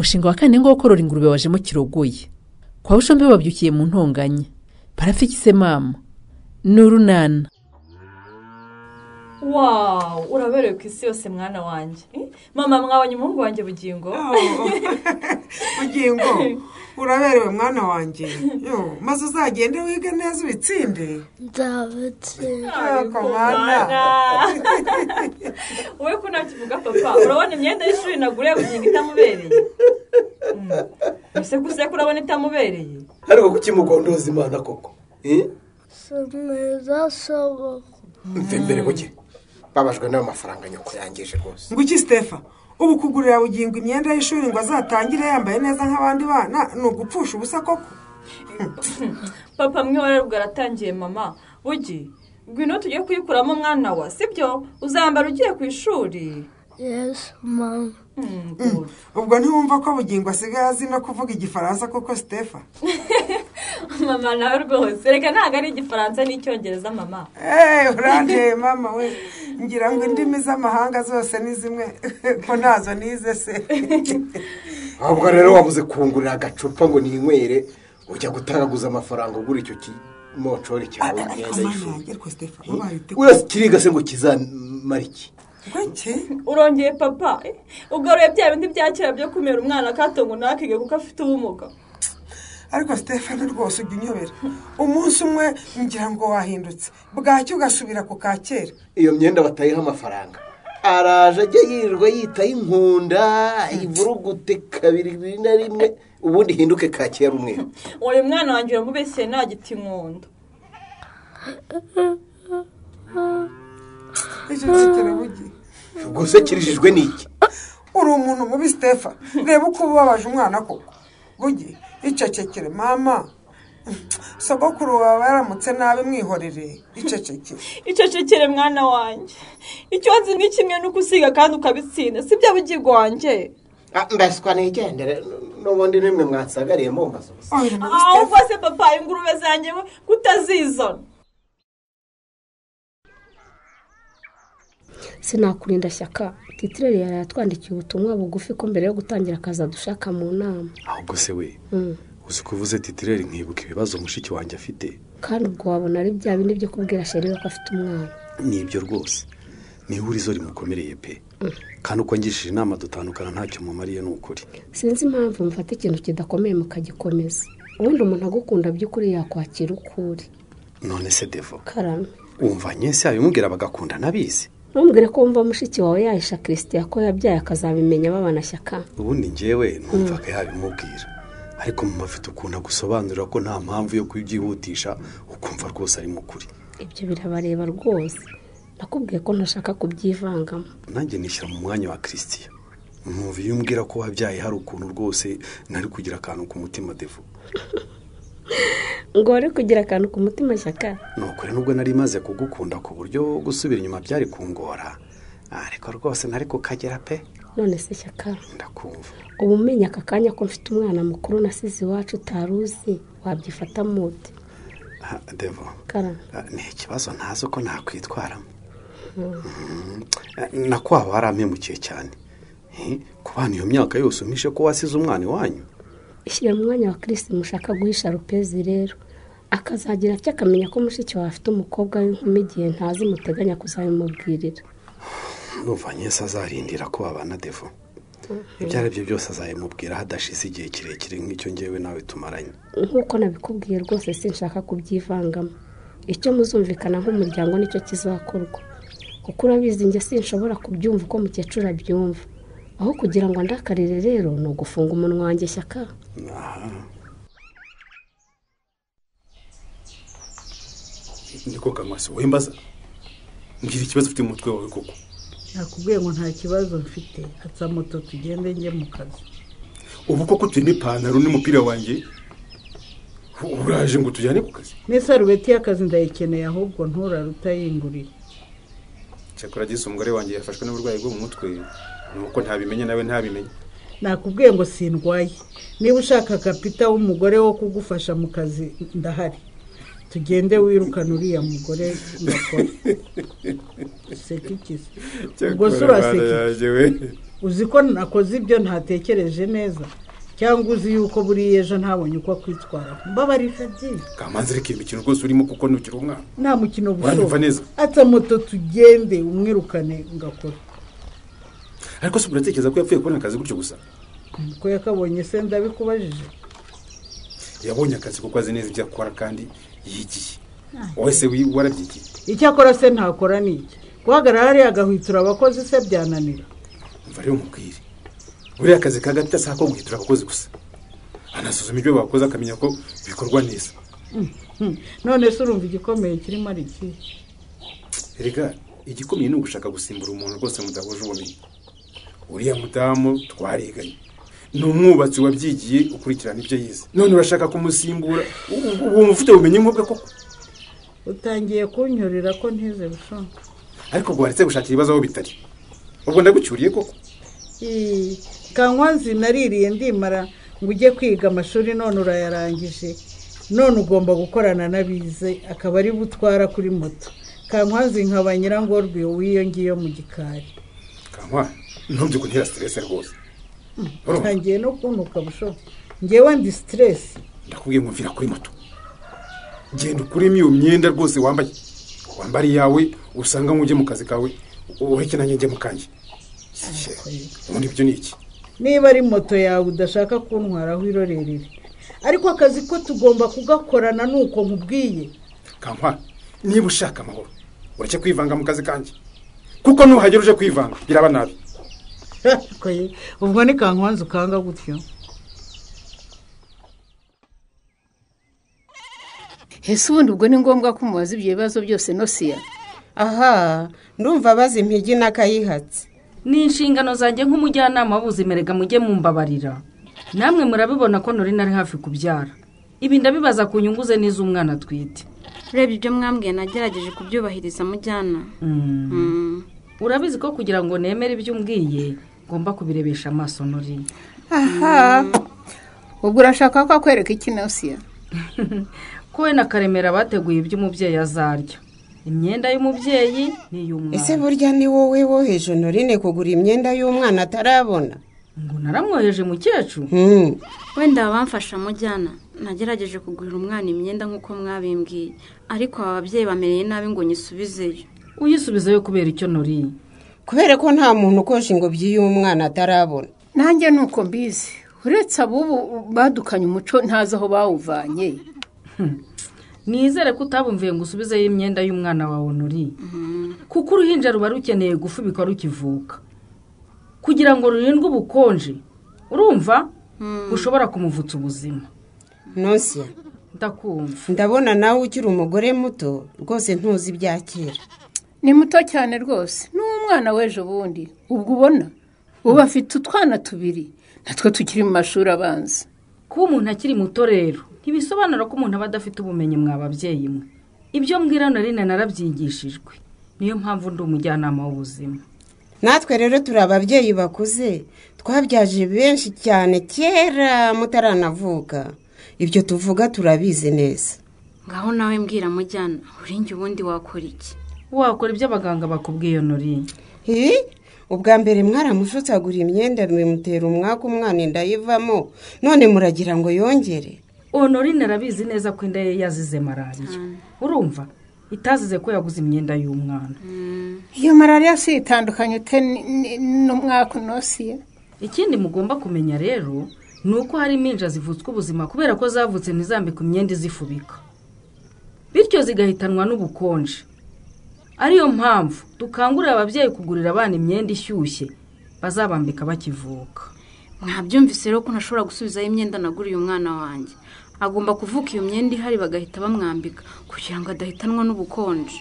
umushinga wa kane ngo korora ingurube wajemo kirogoye kwa Bushombe babyukiye mu ntonganya parafikise mama n'urunana. Wow, uraberewe ku isi yose mwana wanjye. Mama mwabonye umuhungu wanjye Bugingo? Bugingo, uraberewe mwana wanjye. Yo, maze uzagende wige neza ubitsinde. Nzabitsinda. Komana. Wowe ko ntakivuga papa, urabona imyenda y'ishuri naguriye Bugingo itamubereye? Ese kuse kurabona itamubereye? Ariko kukimugondoza Imana koko. Sineza sabo. Mvembere buke. Babajwe nayo mafaranga nyoko yangeje rwose. Nguki Stefa, ubu kugurira Bugingo imyenda y'ishuri ngo azatangire yambaye neza nk'abandi bana no gupfusha ubusa koko. Papa mwe waratangiye mama. Bugi, ngwino tujye kuyikuramo mwana wa, sibyo? Uzambara ugiye ku ishuri. Yes, mom. Ubwo ntiwumva ko Bugingo asigaye azi no kuvuga igifaransa koko Stefa? Mama nawe rwose reka ntago ari igifaransa n'icyongereza mama. Urande mama we, ngira ngo indimi z'amahanga zose ni zimwe ko nazo nize se. Ahubwo rero wabuze kungurira agacupa ngo ninywere ujya gutagaguza amafaranga ugura icyo kimocori cyawe imyenda y'ishuri. Urasi kiriga se ngo kizamariki. Urongeye papa, ugaruye bya bindi byakera byo kumera umwana katongo nakige kuko afite ubumuga. Ariko Stefano rwose ujya unyobera. Umunsi umwe ngira ngo wahindutse. Bwacyo ugasubira ku kakera. Iyo myenda batayiha amafaranga. Araje ajya yirirwa yitaye inkunda, ivurugute kabiri na rimwe ubundi hinduke kakera umwe. Oya mwana wanjye uramubeshye nta giti inkunda. Icyo kitera bugi. Gose kirijijwe niki? Uri umuntu mubi Stefa. Reba uko ubabaje umwana koko. Bugi, icecekere mama. Sogokuru wawe yaramutse nabi mwihorere. Icecekere mwana wanjye. Icyo nzi ni kimwe nuko usiga kandi ukabitsinda. Sibyo Bugingo wanjye. Mbaswa nigendere n'ubundi nimwe mwansagariye mu mbazo. Ahubwo se papa ingurube zanjye kutazizana. Sinakurinda Shyaka, titirere yaratwandikiye ubutumwa bugufi ko mbere yo gutangira akaza dushaka mu nama. Ahubwo se we uzi kuvuze titirere nkibuka ibibazo mushiki wanjye afite. Kandi ubwo wabona ari bya bindi byo kubwira Sherry ko afite umwana. Nibyo rwose. Ni ihurizo rimukomereye pe. Kandi uko ngishije inama dutandukana ntacyo mumariye n'ukuri. Sinzi impamvu mfata ikintu kidakomeye mukagikomeza. Ubundi umuntu agukunda by'ukuri yakwakira ukuri. None se Devo. Karame. Umva nyese abimubwira bagakunda nabizi. Numbwire ko umva mushiki wawe yahisha Christian ko yabyaye akazabimenya babana Shyaka. Ubundi njyewe numvaga yabimubwira. Ariko mu mafite ukunda gusobanurira ko nta mpamvu yo kujyihutisha ukumva rwose ari mukuri. Ibyo birabareba rwose. Nakubwiye ko ntashaka kubyivangamo. Nanjye nishyira mu mwanya wa Christian. Numva iyo umbwira ko wabyaye hari ukuntu rwose nari kugira akantu ku mutima Devo. Ngo ari kugira akantu ku mutima Shyaka. Nukuri nubwo nari maze kugukunda ku buryo gusubira inyuma byari kungora. Ariko rwose nari kukagera pe. None se Shyaka. Ndakumva. Ubu umenya aka kanya ko mfite umwana mukuru nasize iwacu utaruzi wabyifata mute? Devo. Karame. Ni ikibazo ntazo ko nakwitwaramo. Nakwaba warampemukiye cyane. Kubana iyo myaka yose umishe ko wasize umwana wanyu. Ishyire mu mwanya wa Chris mushaka guhisha Rupezi rero. Akazagira ati akamenya ko mushiki wawe afite umukobwa w'inkumi igihe ntazi muteganya kuzabimubwirira. Numva nyese azarindira ko babana Devo. Ibyari byo byose azayimubwira hadashize igihe kirekire nk'icyo ngewe nawe tumaranye. Nkuko nabikubwiye rwose sinshaka kubyivangamo. Icyo muzumvikana nk'umuryango nicyo kizakorwa. Kuko urabizi nge sinshobora kubyumva uko mukecuru abyumva. Aho kugira ngo ndakarire rero no gufunga umunwa wanjye Shyaka. Niko Kamasi wembaza. Ngira ikibazo ufite mu mutwe wawe koko. Nakubwiye ngo nta kibazo mfite. Atsa moto tugende nge mu kazi. Ubu koko turi n'ipantaro n'umupira wanjye. Uraje ngo tujyane ku kazi. N'isarubeti y'akazi ndayikeneye ahubwo nturaruta yingurira. Cyakora gise umugore wanjye yafashwe n'uburwayi bwo mu mutwe. Nuko ntabimenye nawe ntabimenye. Nakubwiye ngo sindwaye. Niba ushaka kapita w'umugore wo kugufasha mu kazi ndahari. Tugende wirukana uriya mugore ngakora. Sekikise. Ubwo suraseki. uzi ko nakoze ibyo ntatekereje neza cyangwa uzi yuko buriya ejo ntabonye uko kwitwara mbabarira byinshi kamanzi reka imikino rwose urimo kuko ntukiri umwana nta mukino uranyumva neza ata moto tugende umwirukane ngakora ariko se uratekereza ko yapfuye kubona akazi gutyo gusa ko yakabonye se ndabikubajije yabonye akazi kuko azi neza ibyo akora kandi yigiye wowe se warabyigiye icyo akora se ntakora n'iki guhagarara hariya agahwitura abakozi se byananira mva rero mubwire buriya akazi kagapita si ako guhitura abakozi gusa anasuzuma ibyo bakoze akamenya ko bikorwa neza none se urumva igikomeye kirimo ari iki reka igikomeye ni ugushaka gusimbura umuntu rwose mudahuje ubumenyi uriya mudamu twariganye ni umwubatsi wabyigiye ukurikirana ibyo yize none urashaka kumusimbura uwo mufite ubumenyi nk'ubwe koko utangiye kunyorera ko ntize bushonga ariko ngo waretse gushakira ibibazo aho bitari ubwo ndagucyuriye koko kankwanzi naririye ndimara ngo ujye kwiga amashuri none urayarangije none ugomba gukorana n'abize akaba ari butwara kuri moto kankwanzi nkaba nyirangorwe w'iyo ngiyo mu gikari kankwa ntubye kuntera stress rwose ntangiye no kuntuka bushoboka ngewe ndi stress ndakubwiye ngo mvira kuri moto genda ukuremo iyo myenda rwose wambari yawe usanga nk'ujye mu kazi kawe ureke nanjye njye mu kanjye ubundi ibyo ni iki niba ari moto yawe udashaka kuntwaraho irorerere ariko akazi ko tugomba kugakorana nuko nkubwiye kankwa niba ushaka amahoro ureke kwivanga mu kazi kanjye kuko nuhagera uje kwivanga biraba nabi ubwo ni kankwanzi ukanga gutyo ese ubundi ubwo ni ngombwa ko umubaza ibyo bibazo byose nosiya aha ndumva abaza impigi n'akayihatse ni inshingano zanjye nk'umujyanama w'ubuzima rega mujye mumbabarira namwe murabibona ko Norina ari hafi kubyara ibi ndabibaza ku nyungu ze n'iz'umwana atwite reba ibyo mwambwiye nagerageje kubyubahiriza mujyana urabizi ko kugira ngo nemere ibyo umbwiye ngomba kubirebesha amaso Norina aha ubwo urashaka ko akwereka iki nosiya ko we na Karemera bateguye ibyo umubyeyi azarya imyenda y'umubyeyi n'iy'umwana ese burya ni wowe woheje Norine kugura imyenda y'umwana atarabona ngo naramwoheje mukecuru wenda bamfasha mujyana nagerageje kugurira umwana imyenda nk'uko mwabimbwiye ariko aba babyeyi bamereye nabi ngo nyisubizeyo uyisubizeyo kubera icyo Norine kubera ko nta muntu ukosha ingobyi y'umwana atarabona nanjye nuko mbizi uretse abubu badukanye umuco ntazi aho bawuvanye nizere ko utabumviye ngo usubizeyo imyenda y'umwana wawe Norine kuko uruhinja ruba rukeneye gufubikwa rukivuka kugira ngo rurindwe ubukonje urumva ushobora kumuvutsa ubuzima nosiya ndakumva ndabona nawe ukiri umugore muto rwose ntuzi ibya kera ni muto cyane rwose n'umwana w'ejo bundi ubwo ubona ubu afite utwana tubiri natwe tukiri mu mashuri abanza kuba umuntu akiri muto rero ntibisobanura ko umuntu aba adafite ubumenyi mwa babyeyi mwe ibyo mbwira Norine narabyigishijwe niyo mpamvu ndi umujyanama w'ubuzima natwe rero turi ababyeyi bakuze twabyaje benshi cyane kera mutaranavuka ibyo tuvuga turabizi neza ngaho nawe mbwira mujyana urinjye ubundi wakora iki wakora ibyo abaganga bakubwiye Norine ubwa mbere mwaramushutagura imyenda bimutera umwaka umwana inda yivamo none muragira ngo yongere Norine arabizi neza ko inda ye yazize malariya urumva itazize ko yaguze imyenda y'umwana iyo malariya si itandukanye ute n'umwaka unosiye ikindi mugomba kumenya rero ni uko hari impinja zivutswe ubuzima kubera ko zavutse ntizambike imyenda izifubika bityo zigahitanwa n'ubukonje ariyo mpamvu dukangurira ababyeyi kugurira abana imyenda ishyushye bazabambika bakivuka mwabyumvise rero ko ntashobora gusubizayo imyenda naguriye umwana wanjye agomba kuvuka iyo myenda ihari bagahita bamwambika kugira ngo adahitanwa n'ubukonje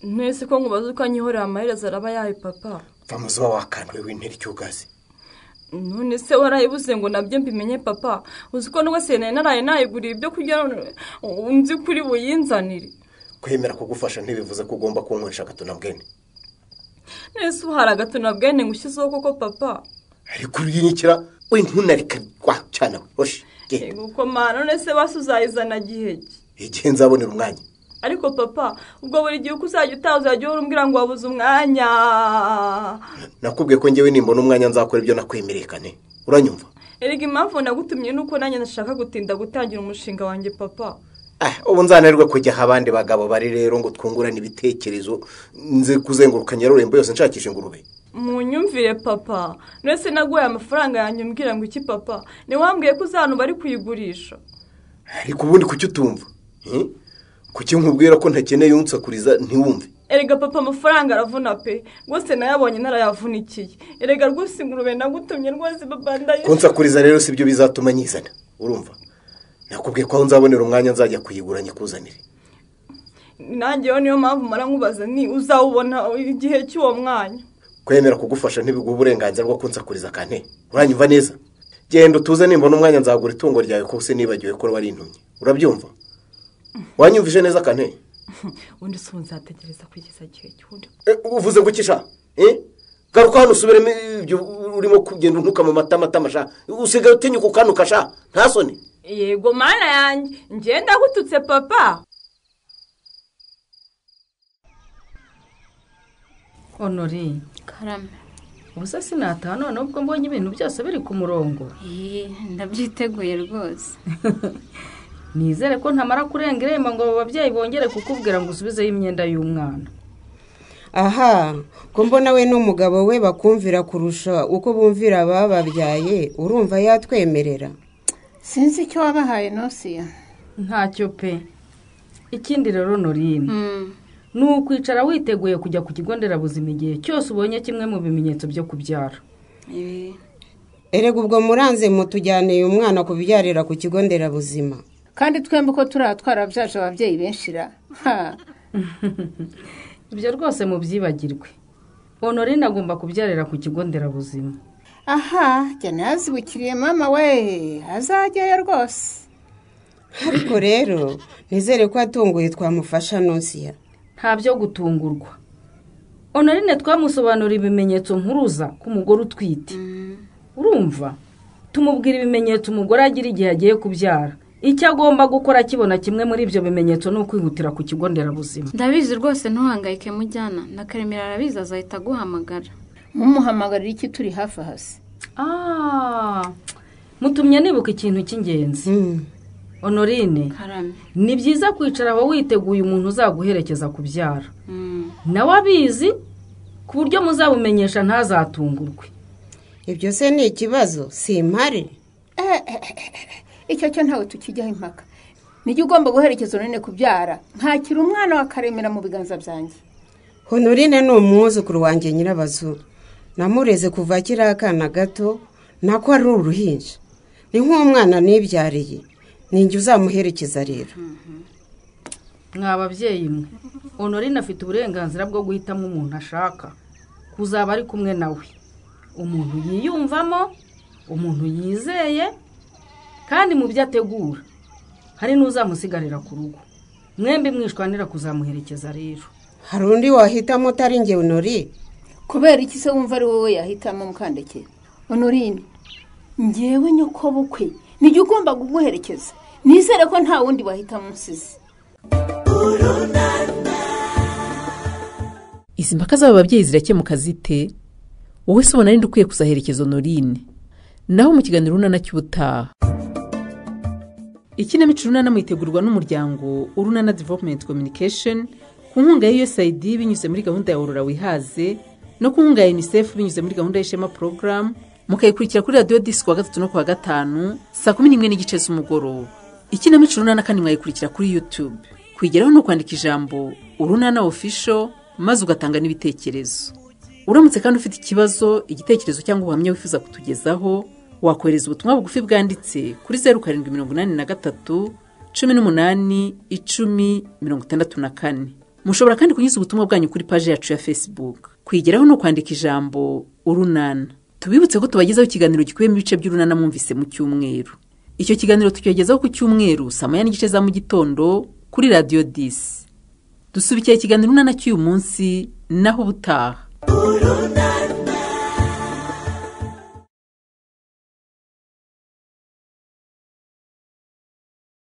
ntese ko nkubaza uko anyihorera amaherezo araba yawe papa vamuzi wa wakanwe w'intera icyugazi none se warayibuze ngo nabyo mbimenye papa uzi ko n'uwese naraye nayiguriye ibyo kurya nzi kuri buyinzanire kwemera kugufasha ntibivuze ko ugomba kunkoresha agatunabwene nese ubu hari agatunabwene ngo ushyizeho koko papa ariko uriyinyikira we ntunareka cyane hoshi yego mana none se basi uzayizana gihe igihe nzabonera umwanya ariko papa ubwo buri gihe uko uzajya utaha uzajya uhora umbwira ngo wabuze umwanya. Nakubwiye ko ngewe nimbona umwanya nzakora ibyo nakwemerekane, uranyumva? Erega impamvu nagutumye nuko nanjye nashaka gutinda gutangira umushinga wanjye papa. Ubu nzanirwe kujya abandi bagabo bari rero ngo twungurane ibitekerezo nze kuzenguruka Nyarurembo yose nshakisha ingurube. Munyumvire papa, nese naguye amafaranga yanjye umbwira ngo iki papa? Ni wambwiye ko uzantu bari kuyigurisha. Ariko ubundi kuki utumva? Kuki nkubwira ko ntakeneye unsakuriza ntiwumve? Erega papa amafaranga aravuna pe, rwose nayabonye narayavunikiye. Erega rwose ingurube nagutumye rwose papa ndayo. Kunsakuriza rero sibyo bizatuma nyizana, urumva? Nakubwiye ko nzabonera umwanya nzajya kuyigura nyikuzanire. Nanjye niyo mpamvu mara nkubaza ni uzawubona igihe cy'uwo mwanya. Kwemera kugufasha ntibiguha uburenganzira bwo kunsakuriza kane. Uranyumva neza? Genda utuze nimbona umwanya nzagura itungo ryawe ko se nibagiwe ko wari intumye. Urabyumva? Wanyumvise neza kane? Undi se nzategereza kugeza igihe cy'undi. Uvuze gukisha? Garuka hano usubiremo ibyo urimo kugenda untuka mu matama sha. Usigaye utinyuka ukanuka sha. Nta soni. Yego mana yanjye, ngenda gututse papa. Honori. Karame. Ubusa sinataha none ubwo mbonye ibintu byose biri ku murongo. Ndabyiteguye rwose. Nizere ko ntamara kurenga irembo ngo ababyeyi bongere kukubwira ngo usubizeho imyenda y'umwana. Aha, ko mbona we n'umugabo we bakumvira kurusha uko bumvira bababyaye, urumva yatwemerera? Sinzi icyo wabahaye Nosiya. Ntacyo pe. Ikindi rero Norine. Ni ukwicara witeguye kujya ku kigo nderabuzima igihe cyose ubonye kimwe mu bimenyetso byo kubyara. Erega ubwo muranze mutujyaneye umwana kubyarira ku kigo nderabuzima. Kandi twembe ko twarabyaje ababyeyi benshi ra. Ibyo rwose mubyibagirwe. Honorine agomba kubyarira ku kigo nderabuzima. Aha, cyane yazibukiriye mama we, azajyayo rwose. Ariko rero nizere ko atunguye twamufasha Nosiya. Nta byo gutungurwa. Honorine twamusobanura ibimenyetso mpuruza ku mugore utwite. Urumva? Tumubwira ibimenyetso umugore agira igihe agiye kubyara. Icyo agomba gukora kibona kimwe muri ibyo bimenyetso no kwihutira ku kigo nderabuzima. Ndabizi rwose ntuhangayike mujyana, na Karemera arabizi azahita guhamagara. Mumuhamagarira iki turi hafi hasi. Mutumye nibuka ikintu cy'ingenzi. Honorine, ni byiza kwicara aho witeguye umuntu uzaguherekeza kubyara. Nawe abizi ku buryo muzabumenyesha ntazatungurwe. Ibyo se ni ikibazo, si impare. Icyo cyo ntawe tukijyaho impaka. Nijye ugomba guherekeza Honorine kubyara, ntakira umwana wa Karemera mu biganza byanjye. Honorine ni umwuzukuru wanjye Nyirabazu. Namureze kuva akiri akana gato, nako ari uruhinja. Ni nk'umwana nibyariye. Ninjye uzamuherekeza rero. Mwababyeyi mwe. Honorine afite uburenganzira bwo guhitamo umuntu ashaka. Kuzaba ari kumwe nawe. Umuntu yiyumvamo, umuntu yizeye, kandi mu byo ategura. Hari n'uzamusigarira ku rugo. Mwembi mwishwanira kuzamuherekeza rero. Hari undi wahitamo utari njye Honorine? Kubera iki se wumva ari wowe yahitamo Mukandekera? Honorine, njyewe nyoko bukwe, nijye ugomba kuguherekeza. Nizere ko nta wundi wahitamo umusizi. Izi mpaka z'ababyeyi zirakemuka zite? Wowe se ubona ari ndukwiye kuzaherekeza Honorine? Naho mu kiganiro Urunana cy'ubutaha. Ikinamico Urunana mwitegurwa n'umuryango Urunana Development Communication ku nkunga ya USAID binyuze muri gahunda ya Aurora Wihaze no ku nkunga ya UNICEF binyuze muri gahunda y'Ishema Program. Mukayikurikira kuri Radio Disc wa 3 no kwa 5 saa 11:30 z'umugoroba. Ikinamico Urunana kandi mwayikurikira kuri YouTube. Kwigeraho no kwandika ijambo Urunana Official maze ugatanga n'ibitekerezo. Uramutse kandi ufite ikibazo, igitekerezo cyangwa ubuhamya wifuza kutugezaho, wakohereza ubutumwa bugufi bwanditse kuri 0783 18 10 64. Mushobora kandi kunyuza ubutumwa bwanyu kuri page yacu ya Facebook. Kwigeraho no kwandika ijambo Urunana. Tubibutse ko tubagezaho ikiganiro gikubiyemo ibice by'Urunana mwumvise mu cyumweru. Icyo kiganiro tucyogezaho ku cyumweru saa 9:30 za mu gitondo kuri Radio 10. Dusubikiye ikiganiro Urunana cy'uyu munsi naho ubutaha. Urunana.